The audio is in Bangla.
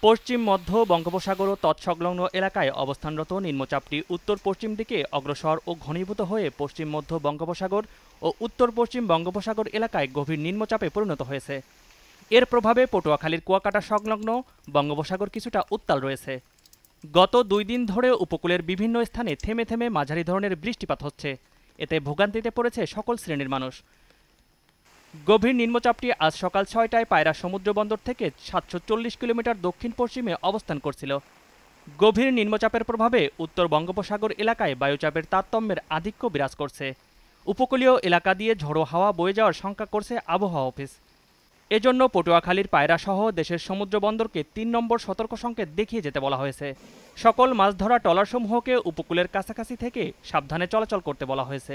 পশ্চিম মধ্য বঙ্গোপসাগর ও তৎসংলগ্ন এলাকায় অবস্থানরত নিম্নচাপটি উত্তর পশ্চিম দিকে অগ্রসর ও ঘনীভূত হয়ে পশ্চিম মধ্য বঙ্গোপসাগর ও উত্তর পশ্চিম বঙ্গোপসাগর এলাকায় গভীর নিম্নচাপে পরিণত হয়েছে। এর প্রভাবে পটুয়াখালীর কুয়াকাটা সংলগ্ন বঙ্গোপসাগর কিছুটা উত্তাল রয়েছে। গত 2 দিন ধরে উপকূলের বিভিন্ন স্থানে থেমে থেমে মাঝারি ধরনের বৃষ্টিপাত হচ্ছে। এতে ভোগান্তিতে পড়েছে সকল শ্রেণীর মানুষ। গভীর নিম্নচাপটি আজ সকাল 6টায় পায়রা সমুদ্র বন্দর থেকে 740 কিলোমিটার দক্ষিণ পশ্চিমে অবস্থান করছিল। গভীর নিম্নচাপের প্রভাবে উত্তর বঙ্গোপসাগর এলাকায় বায়ুচাপের তারতম্যের আধিক্য বিরাজ করছে। উপকূলীয় এলাকা দিয়ে ঝোড়ো হাওয়া বয়ে যাওয়ার শঙ্কা করছে আবহাওয়া অফিস। এজন্য পটুয়াখালীর পায়রা সহ দেশের সমুদ্র বন্দরকে 3 নম্বর সতর্ক সংকেত দেখিয়ে যেতে বলা হয়েছে। সকল মাছ ধরা ট্রলারসমূহকে উপকূলের কাছাকাছি থেকে সাবধানে চলাচল করতে বলা হয়েছে।